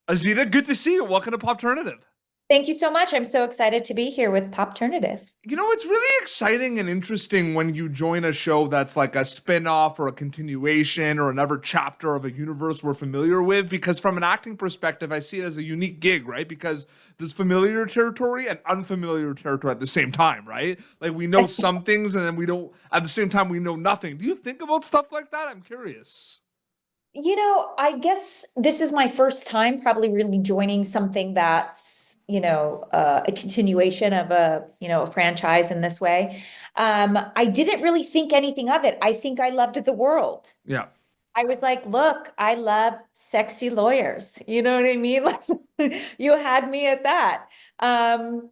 Azita, good to see you. Welcome to Popternative. Thank you so much. I'm so excited to be here with Popternative. It's really exciting and interesting when you join a show that's like a spin-off or a continuation or another chapter of a universe we're familiar with, because from an acting perspective, I see it as a unique gig, right? Because there's familiar territory and unfamiliar territory at the same time, right? Like we know some things and then we don't, at the same time, we know nothing. Do you think about stuff like that? I'm curious. I guess this is my first time probably really joining something that's, a continuation of a franchise in this way. I didn't really think anything of it. I think I loved the world. Yeah. I was like, look, I love sexy lawyers. You know what I mean? Like you had me at that. Um,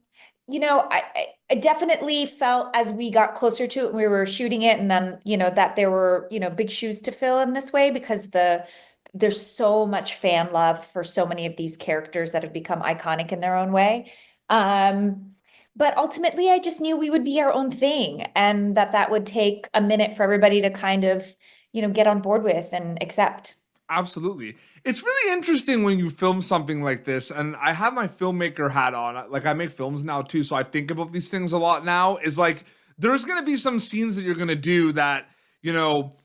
I definitely felt as we got closer to it, and we were shooting it, and then, that there were, big shoes to fill in this way because there's so much fan love for so many of these characters that have become iconic in their own way. Um, but ultimately, I just knew we would be our own thing and that would take a minute for everybody to kind of get on board with and accept. Absolutely. It's really interesting when you film something like this, and I have my filmmaker hat on. Like I make films now too, so I think about these things a lot now. Is like there's gonna be some scenes that you're gonna do that, you know,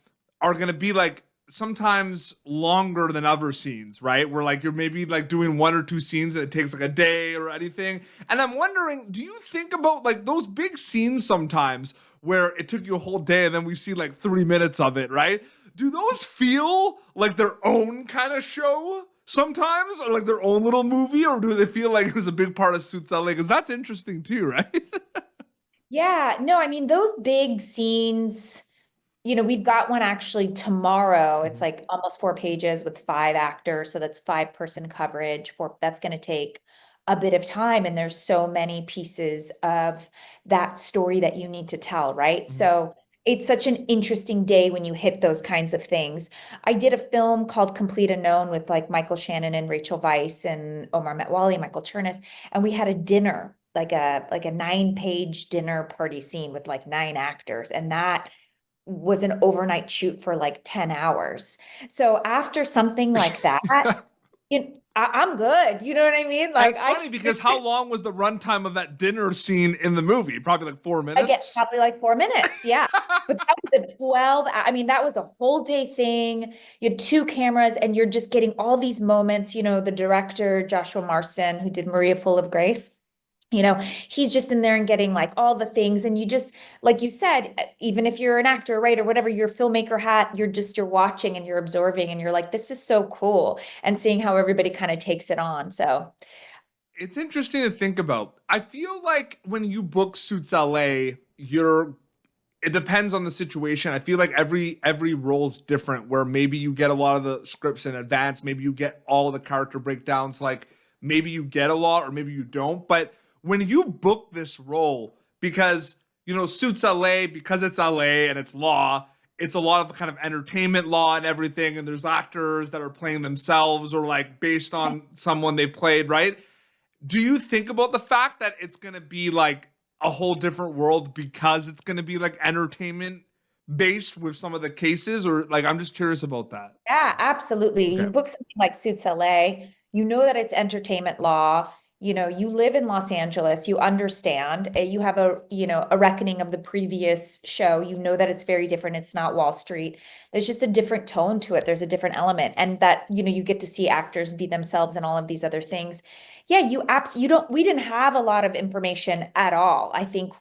are gonna be like sometimes longer than other scenes, right? Where like you're maybe like doing one or two scenes and it takes like a day or anything. And I'm wondering, do you think about like those big scenes sometimes where it took you a whole day and then we see like 3 minutes of it, right? Do those feel like their own kind of show sometimes, or like their own little movie, or do they feel like it was a big part of Suits LA? Because that's interesting too, right? Yeah, no, I mean, those big scenes, we've got one actually tomorrow. It's like almost 4 pages with 5 actors. So that's 5-person coverage that's going to take a bit of time. And there's so many pieces of that story that you need to tell, right? Mhm. So it's such an interesting day when you hit those kinds of things. I did a film called Complete Unknown with like Michael Shannon and Rachel Weisz and Omar Metwali and Michael Chernus. And we had a dinner, like a 9-page dinner party scene with like 9 actors. And that was an overnight shoot for like 10 hours. So after something like that, I'm good. You know what I mean? And Like it's funny because how long was the runtime of that dinner scene in the movie? Probably like four I get minutes. probably like 4 minutes. Yeah. But that was a 12, I mean, that was a whole day thing. You had 2 cameras and you're just getting all these moments. The director, Joshua Marston, who did Maria Full of Grace, he's just in there and getting like all the things. And you just, like you said, even if you're an actor, right, or whatever, your filmmaker hat, you're watching and you're absorbing and you're like, this is so cool. And seeing how everybody kind of takes it on. So It's interesting to think about. I feel like when you book Suits LA, it depends on the situation. I feel like every role's different where maybe you get a lot of the scripts in advance, maybe you get all of the character breakdowns, like maybe you get a lot or maybe you don't. But when you book this role, because Suits LA, because it's LA and it's law, it's a lot of kind of entertainment law and everything, and there's actors that are playing themselves or like based on someone they played, right? Do you think about the fact that it's going to be like a whole different world because it's going to be like entertainment based with some of the cases, or like I'm just curious about that? yeah, absolutely. Okay. You book something like Suits LA, you know that it's entertainment law. You live in Los Angeles, you understand, you have a reckoning of the previous show. You know that it's very different. It's not Wall Street. There's just a different tone to it. There's a different element. And that, you get to see actors be themselves and all of these other things. Yeah, you don't, we didn't have a lot of information at all. I think,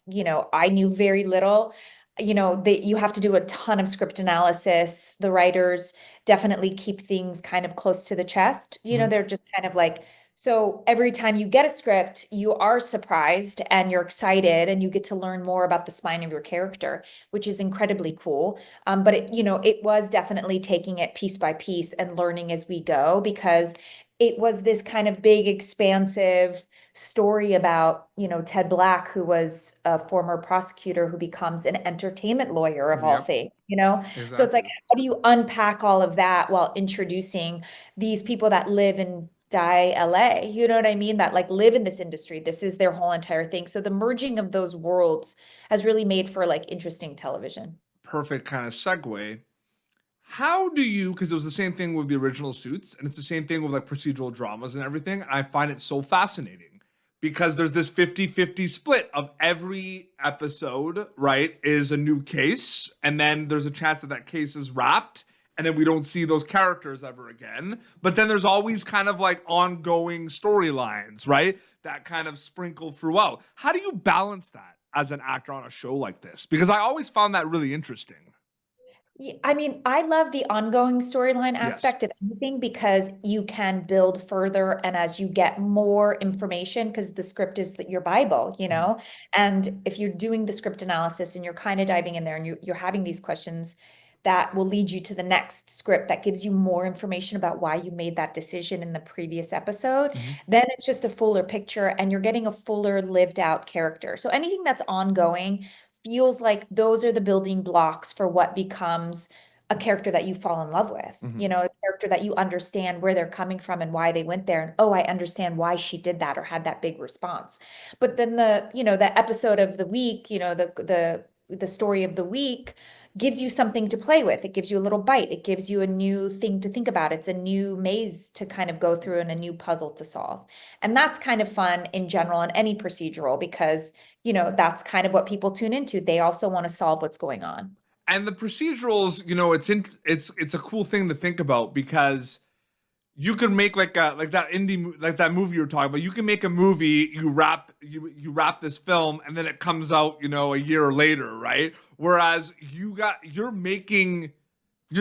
I knew very little. That you have to do a ton of script analysis. The writers definitely keep things kind of close to the chest. Mhm. They're just kind of like, so every time you get a script, you are surprised and you're excited and you get to learn more about the spine of your character, which is incredibly cool. But it was definitely taking it piece by piece and learning as we go because it was this kind of big, expansive story about, Ted Black, who was a former prosecutor who becomes an entertainment lawyer of all Yep, things. So it's like, exactly. how do you unpack all of that while introducing these people that live and die LA? You know what I mean? That like live in this industry. This is their whole entire thing. So the merging of those worlds has really made for like interesting television. Perfect kind of segue. How do you, because it was the same thing with the original Suits, and it's the same thing with like procedural dramas and everything. And I find it so fascinating because there's this 50-50 split of every episode, right, is a new case. And then there's a chance that that case is wrapped. And then we don't see those characters ever again. But then there's always kind of like ongoing storylines, right, that kind of sprinkle throughout. How do you balance that as an actor on a show like this? Because I always found that really interesting. I mean, I love the ongoing storyline Yes. aspect of anything because you can build further and as you get more information, because the script is your Bible, you Mhm. know? And if you're doing the script analysis and you're kind of diving in there and you're having these questions that will lead you to the next script that gives you more information about why you made that decision in the previous episode, Mhm. then it's just a fuller picture and you're getting a fuller lived out character. So anything that's ongoing feels like those are the building blocks for what becomes a character that you fall in love with, Mhm. you know, a character that you understand where they're coming from and why they went there. And oh, I understand why she did that or had that big response. But then the episode of the week, the story of the week gives you something to play with. It gives you a little bite. It gives you a new thing to think about. It's a new maze to kind of go through and a new puzzle to solve. And that's kind of fun in general in any procedural because that's kind of what people tune into. They also want to solve what's going on. And the procedurals, it's a cool thing to think about because you could make like that like that movie you were talking about. You can make a movie, you wrap this film, and then it comes out, a year later, right? Whereas you're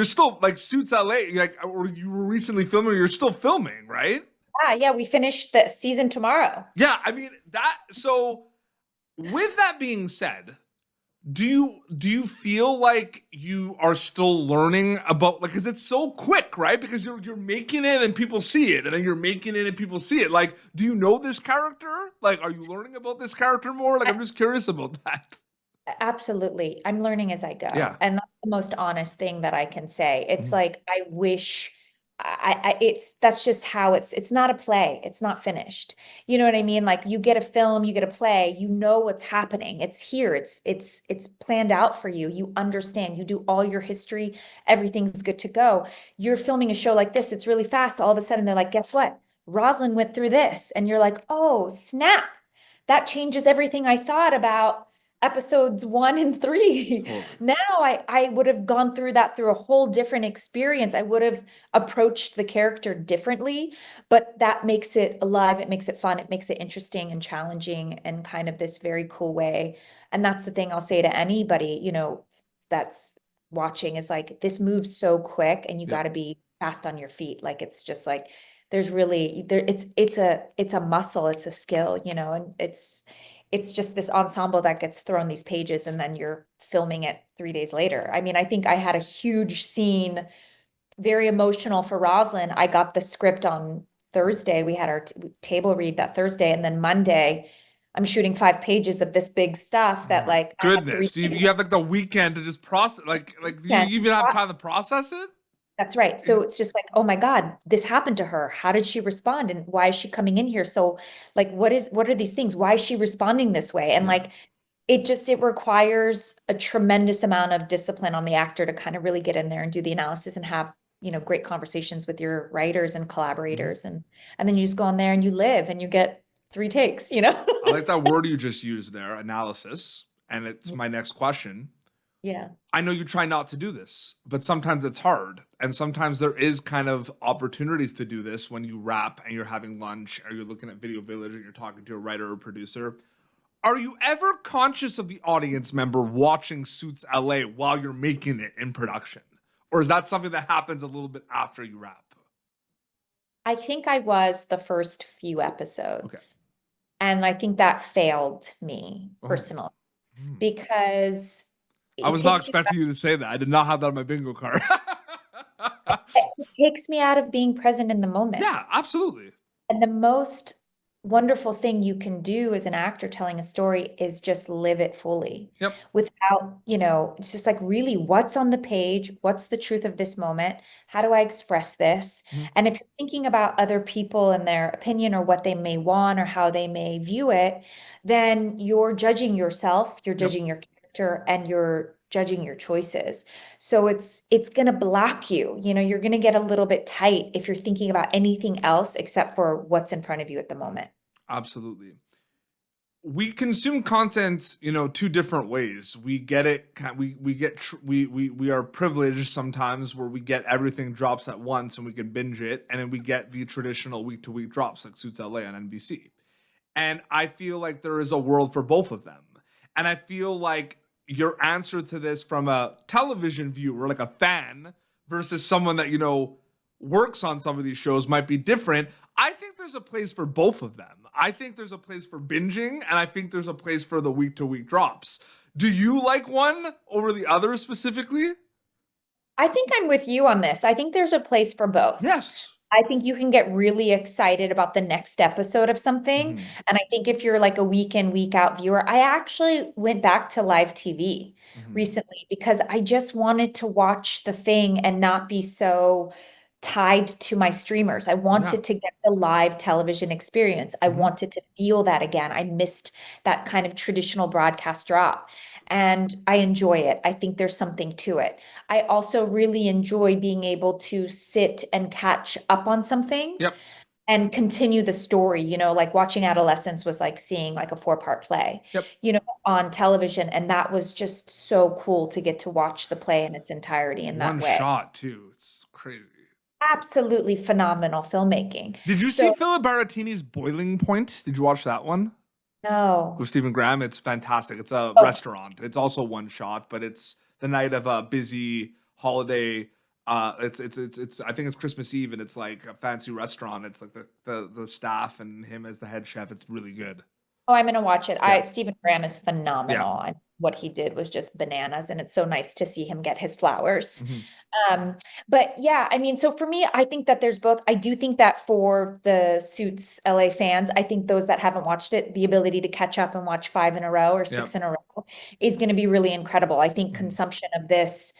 still like Suits LA, like or you were recently filming, you're still filming, right? Yeah, we finished the season tomorrow. Yeah, I mean that. So with that being said, do you feel like you are still learning about like because it's so quick, right? Because you're making it and people see it, and then you're making it and people see it. Like, do you know this character? Like, are you learning about this character more? Like, I'm just curious about that. Absolutely. I'm learning as I Yeah. go. And that's the most honest thing that I can say. It's Mhm. like I wish that's just how it's not a play. It's not finished. You know what I mean? Like you get a film, you get a play, you know what's happening. It's here. It's planned out for you. You understand. You do all your history, everything's good to go. You're filming a show like this, it's really fast. All of a sudden they're like, guess what? Rosalind went through this. And you're like, oh, snap. That changes everything I thought about episodes 1 and 3. Totally. Now I would have gone through that through a whole different experience. I would have approached the character differently, but that makes it alive. It makes it fun. It makes it interesting and challenging and kind of this very cool way. And that's the thing I'll say to anybody, that's watching is like this moves so quick and you Yeah. got to be fast on your feet. Like it's just like there's really there it's a muscle, it's a skill, and it's just this ensemble that gets thrown these pages and then you're filming it 3 days later. I mean, I think I had a huge scene, very emotional for Roslyn. I got the script on Thursday. We had our table read that Thursday, and then Monday, I'm shooting 5 pages of this big stuff Oh that my like I had three goodness. You days. have like the weekend to just process. Like do you even have time to process it? That's right. So it's just like, oh my God, this happened to her. How did she respond? And why is she coming in here? So like, what are these things? Why is she responding this way? And Yeah. like, it requires a tremendous amount of discipline on the actor to kind of really get in there and do the analysis and have, great conversations with your writers and Mhm. collaborators. And then you just go on there and you live and you get 3 takes. I like that word you just used there, analysis. And it's my next question. Yeah. I know you try not to do this, but sometimes it's hard. And sometimes there is kind of opportunities to do this when you rap and you're having lunch or you're looking at Video Village and you're talking to a writer or producer. Are you ever conscious of the audience member watching Suits LA while you're making it in production? Or is that something that happens a little bit after you rap? I think I was the first few Okay. episodes. And I think that failed me Oh. personally Hmm. because I it was not takes me expecting you to say that. I did not have that on my bingo card. it takes me out of being present in the moment. Yeah, absolutely. And the most wonderful thing you can do as an actor telling a story is just live it fully Yep. without, it's just like really what's on the page, what's the truth of this moment, how do I express this? Mhm. And if you're thinking about other people and their opinion or what they may want or how they may view it, then you're judging yourself, you're Yep. judging your character, and you're judging your choices. So it's going to block you. You know, you're going to get a little bit tight if you're thinking about anything else except for what's in front of you at the moment. Absolutely. We consume content, you know, two different ways. We get it. We are privileged sometimes where we get everything drops at once and we can binge it, and then we get the traditional week to week drops like Suits LA on NBC. And I feel like there is a world for both of them. And I feel like your answer to this from a television viewer, like a fan, versus someone that, you know, works on some of these shows might be different. I think there's a place for both of them. I think there's a place for binging, and I think there's a place for the week-to-week drops. Do you like one over the other specifically? I think I'm with you on this. I think there's a place for both. Yes. I think you can get really excited about the next episode of something. And I think if you're like a week in, week out viewer, I actually went back to live TV recently because I just wanted to watch the thing and not be so tied to my streamers. I wanted to get the live television experience. I wanted to feel that again. I missed that kind of traditional broadcast drop. And I enjoy it. I think there's something to it. I also really enjoy being able to sit and catch up on something and continue the story. You know, like watching Adolescence was like seeing like a 4-part play, you know, on television. And that was just so cool to get to watch the play in its entirety in that way. One shot too. It's crazy. Absolutely phenomenal filmmaking. Did you see Philip Baratini's Boiling Point? Did you watch that one? No. With Stephen Graham? It's fantastic. It's a restaurant. It's also one shot, but it's the night of a busy holiday. It's I think it's Christmas Eve, and it's like a fancy restaurant. It's like the staff and him as the head chef. It's really good. Oh, I'm gonna watch it. Stephen Graham is phenomenal. And what he did was just bananas, and it's so nice to see him get his flowers. But yeah, I mean, so for me, I think that there's both. I do think that for the Suits LA fans, I think those that haven't watched it, the ability to catch up and watch 5 in a row or 6 in a row is going to be really incredible. I think consumption of this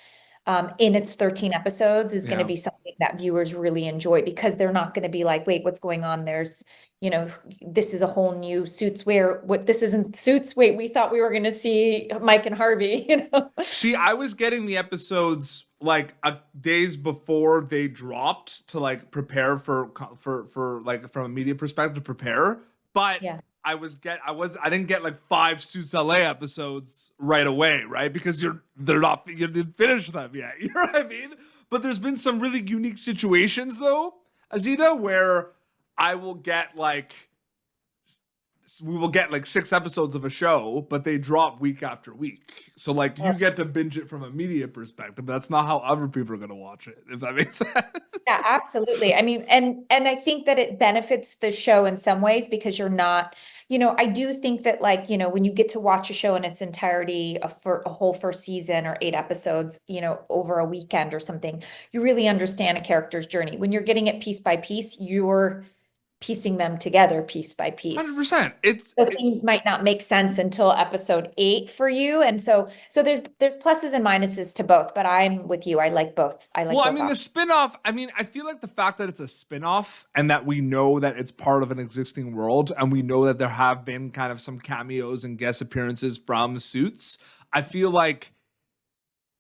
in its 13 episodes is going to be something that viewers really enjoy, because they're not going to be like, wait, what's going on? There's, you know, this is a whole new Suits where this isn't Suits. Wait, we thought we were going to see Mike and Harvey, you know? See, I was getting the episodes like days before they dropped to like prepare for like from a media perspective to prepare, but I didn't get like 5 Suits LA episodes right away, right? Because you didn't finish them yet. You know what I mean? But there's been some really unique situations though, Azita, where we will get like 6 episodes of a show, but they drop week after week. So like you get to binge it from a media perspective. That's not how other people are going to watch it, if that makes sense. Yeah, absolutely. I mean, and I think that it benefits the show in some ways, because you're not, you know, I do think that, like, you know, when you get to watch a show in its entirety, a whole first season or 8 episodes, you know, over a weekend or something, you really understand a character's journey. When you're getting it piece by piece, you're piecing them together piece by piece. 100%. Things might not make sense until episode 8 for you. And so there's pluses and minuses to both, but I'm with you. I like both. Well, I mean, the spinoff, I mean, I feel like the fact that it's a spinoff and that we know that it's part of an existing world, and we know that there have been kind of some cameos and guest appearances from Suits, I feel like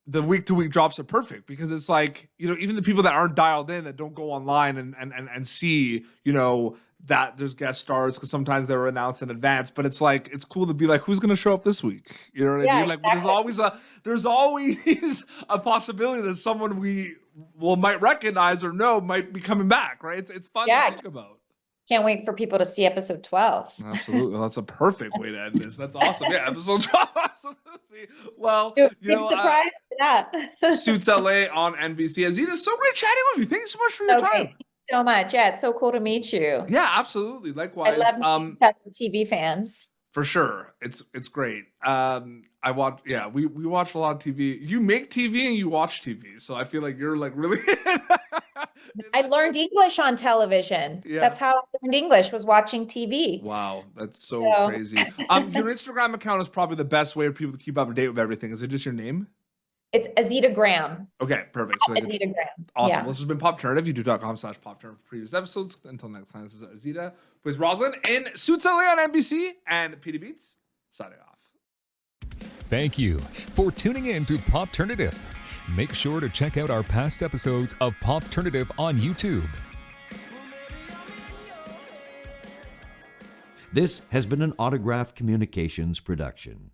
the week-to-week drops are perfect, because it's like, you know, even the people that aren't dialed in, that don't go online and see, you know, that there's guest stars, because sometimes they're announced in advance, but it's like, it's cool to be like, who's going to show up this week? You know what I mean? Like, exactly. There's always a possibility that someone we might recognize or know might be coming back, right? It's fun to think about. Can't wait for people to see episode 12. Absolutely. Well, that's a perfect way to end this. That's awesome. Yeah, episode 12. Absolutely. Well, you know, surprised for that. Suits LA on NBC. Azita, so great chatting with you. Thank you so much for your time. Thank you so much. Yeah, it's so cool to meet you. Yeah, absolutely. Likewise. I love TV fans. For sure. It's great. We watch a lot of TV. You make TV and you watch TV. So I feel like you're like really I learned English on television. Yeah. That's how I learned English, was watching TV. Wow, that's so crazy. Your Instagram account is probably the best way for people to keep up to date with everything. Is it just your name? It's Azita Graham. Okay, perfect. So Azita Graham. Awesome. Well, this has been Popternative. YouTube.com/Popternative for previous episodes. Until next time, this is Azita with Rosalind in Suits LA on NBC, and PD Beats signing off. Thank you for tuning in to Popternative. Make sure to check out our past episodes of Popternative on YouTube. This has been an Autograph Communications production.